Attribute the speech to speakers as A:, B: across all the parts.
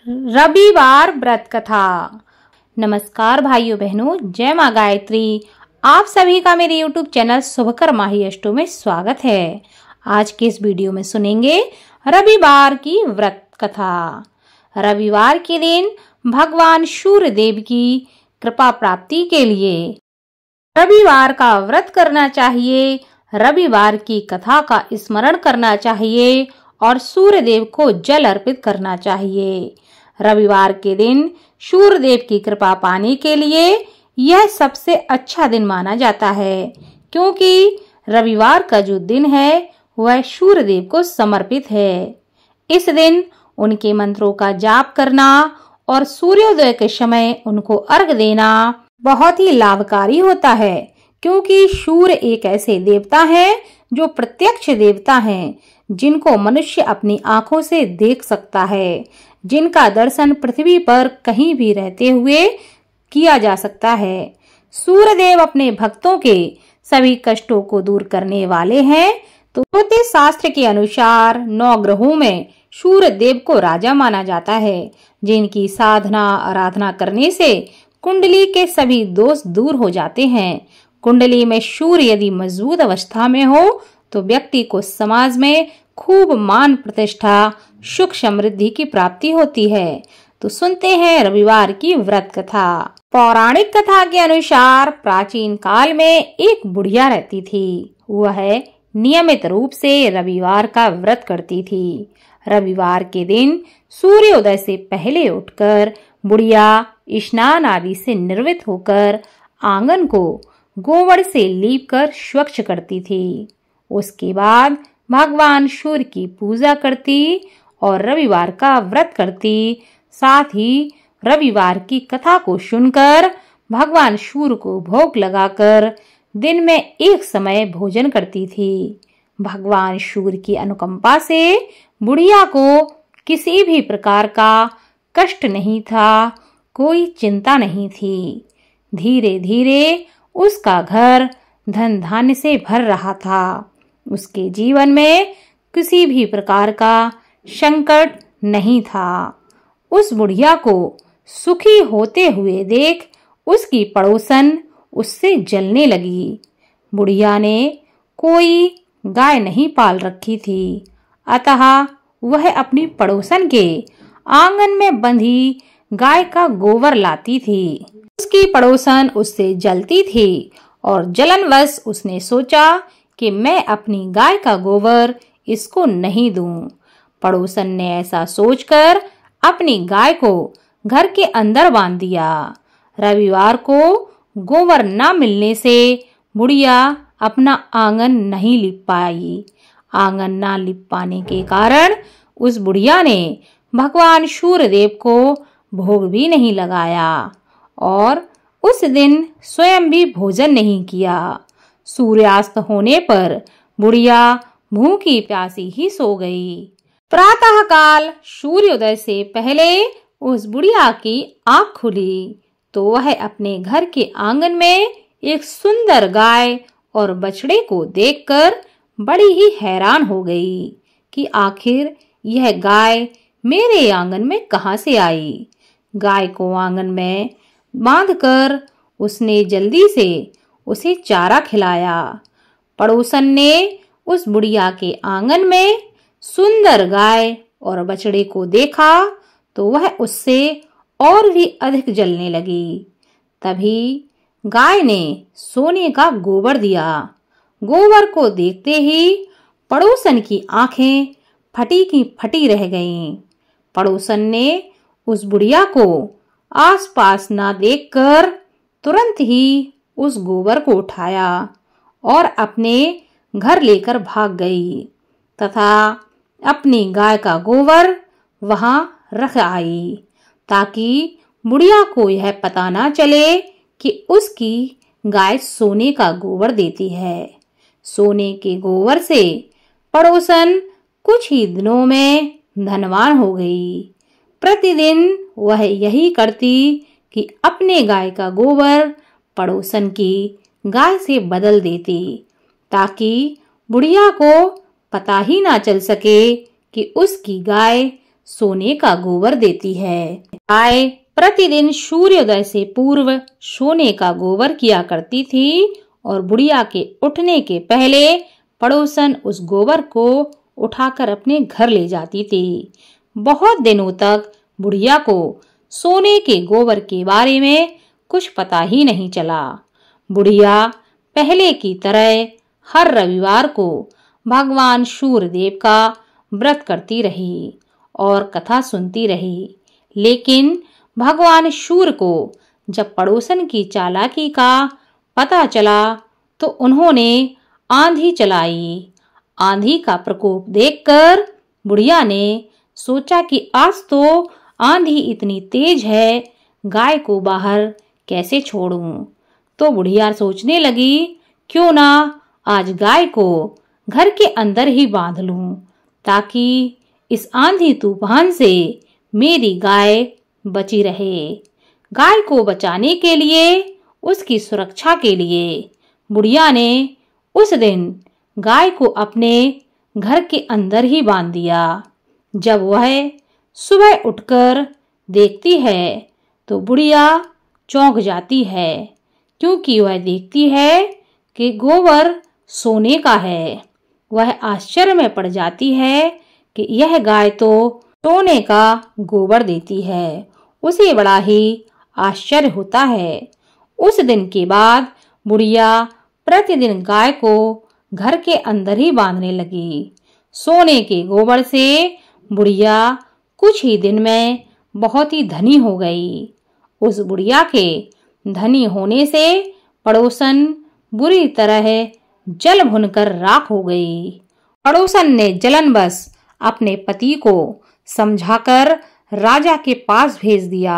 A: रविवार व्रत कथा। नमस्कार भाइयों बहनों, जय माँ गायत्री। आप सभी का मेरे YouTube चैनल शुभकर माही अष्टो में स्वागत है। आज के इस वीडियो में सुनेंगे रविवार की व्रत कथा। रविवार के दिन भगवान सूर्य देव की कृपा प्राप्ति के लिए रविवार का व्रत करना चाहिए, रविवार की कथा का स्मरण करना चाहिए और सूर्य देव को जल अर्पित करना चाहिए। रविवार के दिन सूर्य देव की कृपा पाने के लिए यह सबसे अच्छा दिन माना जाता है, क्योंकि रविवार का जो दिन है वह सूर्य देव को समर्पित है। इस दिन उनके मंत्रों का जाप करना और सूर्योदय के समय उनको अर्घ देना बहुत ही लाभकारी होता है, क्योंकि सूर्य एक ऐसे देवता हैं जो प्रत्यक्ष देवता हैं, जिनको मनुष्य अपनी आंखों से देख सकता है, जिनका दर्शन पृथ्वी पर कहीं भी रहते हुए किया जा सकता है। सूर्य देव अपने भक्तों के सभी कष्टों को दूर करने वाले हैं। तो ज्योतिष शास्त्र के अनुसार 9 ग्रहों में सूर्य देव को राजा माना जाता है, जिनकी साधना आराधना करने से कुंडली के सभी दोष दूर हो जाते हैं। कुंडली में सूर्य यदि मजबूत अवस्था में हो तो व्यक्ति को समाज में खूब मान प्रतिष्ठा, सुख समृद्धि की प्राप्ति होती है। तो सुनते हैं रविवार की व्रत कथा। पौराणिक कथा के अनुसार प्राचीन काल में एक बुढ़िया रहती थी। वह नियमित रूप से रविवार का व्रत करती थी। रविवार के दिन सूर्योदय से पहले उठकर बुढ़िया स्नान आदि से निर्वृत्त होकर आंगन को गोबर से लीपकर स्वच्छ करती थी। उसके बाद भगवान सूर्य की पूजा करती और रविवार का व्रत करती। साथ ही रविवार की कथा को सुनकर भगवान सूर्य को भोग लगाकर दिन में एक समय भोजन करती थी। भगवान सूर्य की अनुकंपा से बुढ़िया को किसी भी प्रकार का कष्ट नहीं था, कोई चिंता नहीं थी। धीरे धीरे उसका घर धन धान्य से भर रहा था। उसके जीवन में किसी भी प्रकार का संकट नहीं था। उस बुढ़िया को सुखी होते हुए देख उसकी पड़ोसन उससे जलने लगी। बुढ़िया ने कोई गाय नहीं पाल रखी थी, अतः वह अपनी पड़ोसन के आंगन में बंधी गाय का गोबर लाती थी। उसकी पड़ोसन उससे जलती थी और जलनवश उसने सोचा कि मैं अपनी गाय का गोबर इसको नहीं दूं। पड़ोसन ने ऐसा सोचकर अपनी गाय को घर के अंदर बांध दिया। रविवार को गोबर न मिलने से बुढ़िया अपना आंगन नहीं लिप पाई। आंगन न लिप पाने के कारण उस बुढ़िया ने भगवान सूर्य देव को भोग भी नहीं लगाया और उस दिन स्वयं भी भोजन नहीं किया। सूर्यास्त होने पर बुढ़िया भूखी प्यासी ही सो गई। प्रातः काल सूर्योदय से पहले उस बुढ़िया की आंख खुली तो वह अपने घर के आंगन में एक सुंदर गाय और बछड़े को देखकर बड़ी ही हैरान हो गई कि आखिर यह गाय मेरे आंगन में कहां से आई। गाय को आंगन में बांधकर उसने जल्दी से उसे चारा खिलाया। पड़ोसन ने उस बुढ़िया के आंगन में सुंदर गाय और बछड़े को देखा तो वह उससे और भी अधिक जलने लगी। तभी गाय ने सोने का गोबर दिया। गोबर को देखते ही पड़ोसन की आंखें फटी की फटी रह गईं। पड़ोसन ने उस बुढ़िया को आसपास ना देखकर तुरंत ही उस गोबर को उठाया और अपने घर लेकर भाग गई तथा अपनी गाय का गोबर वहां रख आई, ताकि बुढ़िया को यह पता ना चले कि उसकी गाय सोने का गोबर देती है। सोने के गोबर से पड़ोसन कुछ ही दिनों में धनवान हो गई। प्रतिदिन वह यही करती कि अपने गाय का गोबर पड़ोसन की गाय से बदल देती, ताकि बुढ़िया को पता ही ना चल सके कि उसकी गाय सोने का गोबर देती है। गाय प्रतिदिन सूर्योदय से पूर्व सोने का गोबर किया करती थी और बुढ़िया के उठने के पहले पड़ोसन उस गोबर को उठाकर अपने घर ले जाती थी। बहुत दिनों तक बुढ़िया को सोने के गोबर के बारे में कुछ पता ही नहीं चला। बुढ़िया पहले की तरह हर रविवार को भगवान सूर्यदेव का व्रत करती रही और कथा सुनती रही। लेकिन भगवान सूर्य को जब पड़ोसन की चालाकी का पता चला तो उन्होंने आंधी चलाई। आंधी का प्रकोप देखकर बुढ़िया ने सोचा कि आज तो आंधी इतनी तेज है, गाय को बाहर कैसे छोड़ूं। तो बुढ़िया सोचने लगी, क्यों ना आज गाय को घर के अंदर ही बांध लूं, ताकि इस आंधी तूफान से मेरी गाय बची रहे। गाय को बचाने के लिए, उसकी सुरक्षा के लिए बुढ़िया ने उस दिन गाय को अपने घर के अंदर ही बांध दिया। जब वह सुबह उठकर देखती है तो बुढ़िया चौंक जाती है, क्योंकि वह देखती है कि गोबर सोने का है। वह आश्चर्य में पड़ जाती है कि यह गाय तो सोने का गोबर देती है। उसे बड़ा ही आश्चर्य होता है। उस दिन के बाद बुढ़िया प्रतिदिन गाय को घर के अंदर ही बांधने लगी। सोने के गोबर से बुढ़िया कुछ ही दिन में बहुत ही धनी हो गई। उस बुढ़िया के धनी होने से पड़ोसन बुरी तरह जल भुनकर राख हो गई। पड़ोसन ने जलनवश अपने पति को समझाकर राजा के पास भेज दिया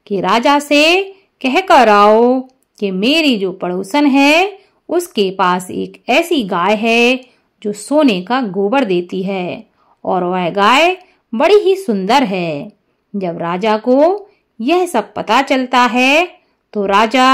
A: कि राजा से कहकर आओ कि मेरी जो पड़ोसन है उसके पास एक ऐसी गाय है जो सोने का गोबर देती है और वह गाय बड़ी ही सुंदर है। जब राजा को यह सब पता चलता है तो राजा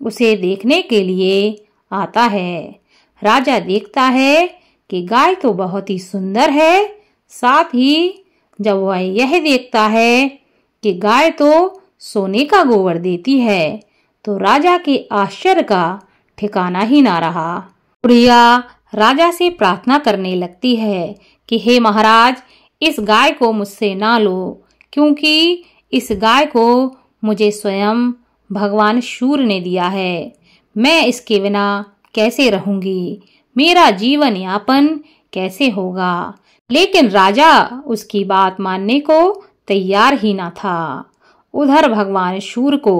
A: उसे देखने के लिए आता है। राजा देखता है कि गाय तो बहुत ही सुंदर है, साथ ही जब वह यह देखता है कि गाय तो सोने का गोबर देती है तो राजा के आश्चर्य का ठिकाना ही ना रहा। बुढ़िया राजा से प्रार्थना करने लगती है कि हे महाराज, इस गाय को मुझसे ना लो, क्योंकि इस गाय को मुझे स्वयं भगवान सूर्य ने दिया है। मैं इसके बिना कैसे रहूंगी, मेरा जीवन यापन कैसे होगा। लेकिन राजा उसकी बात मानने को तैयार ही ना था। उधर भगवान सूर्य को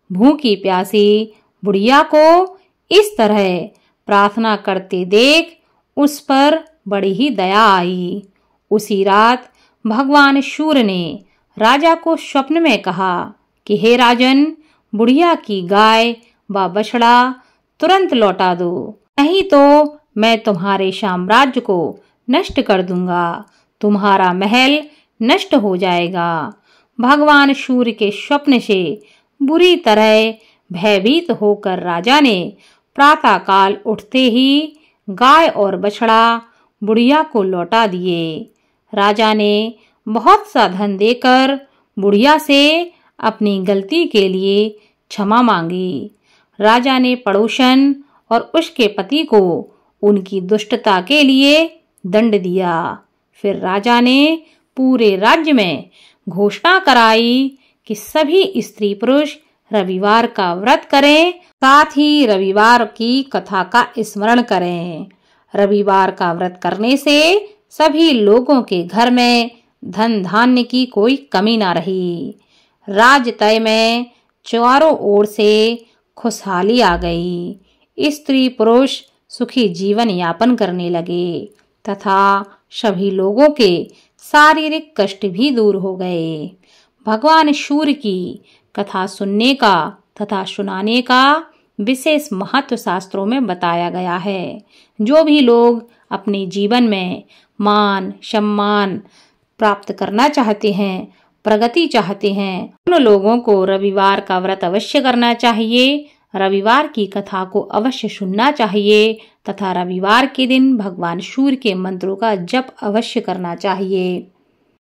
A: भूखी प्यासी बुढ़िया को इस तरह प्रार्थना करते देख उस पर बड़ी ही दया आई। उसी रात भगवान सूर्य ने राजा को स्वप्न में कहा कि हे राजन, बुढ़िया की गाय व बछड़ा तुरंत लौटा दो, नहीं तो मैं तुम्हारे साम्राज्य को नष्ट कर दूंगा, तुम्हारा महल नष्ट हो जाएगा। भगवान सूर्य के स्वप्न से बुरी तरह भयभीत होकर राजा ने प्रातः काल उठते ही गाय और बछड़ा बुढ़िया को लौटा दिए। राजा ने बहुत सा धन देकर बुढ़िया से अपनी गलती के लिए क्षमा मांगी। राजा ने पड़ोसन और उसके पति को उनकी दुष्टता के लिए दंड दिया। फिर राजा ने पूरे राज्य में घोषणा कराई कि सभी स्त्री पुरुष रविवार का व्रत करें, साथ ही रविवार की कथा का स्मरण करें। रविवार का व्रत करने से सभी लोगों के घर में धन धान्य की कोई कमी ना रही। राजतय में चारों ओर से खुशहाली आ गई। स्त्री पुरुष सुखी जीवन यापन करने लगे तथा सभी लोगों के शारीरिक कष्ट भी दूर हो गए। भगवान सूर्य की कथा सुनने का तथा सुनाने का विशेष महत्व शास्त्रों में बताया गया है। जो भी लोग अपने जीवन में मान सम्मान प्राप्त करना चाहते हैं, प्रगति चाहते हैं, उन लोगों को रविवार का व्रत अवश्य करना चाहिए। रविवार की कथा को अवश्य सुनना चाहिए तथा रविवार के दिन भगवान सूर्य के मंत्रों का जप अवश्य करना चाहिए।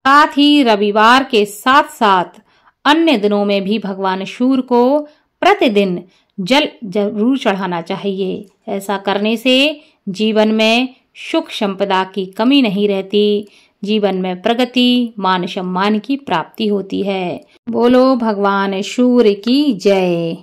A: साथ ही रविवार के साथ साथ अन्य दिनों में भी भगवान सूर्य को प्रतिदिन जल जरूर चढ़ाना चाहिए। ऐसा करने से जीवन में सुख संपदा की कमी नहीं रहती, जीवन में प्रगति, मान सम्मान की प्राप्ति होती है। बोलो भगवान सूर्य की जय।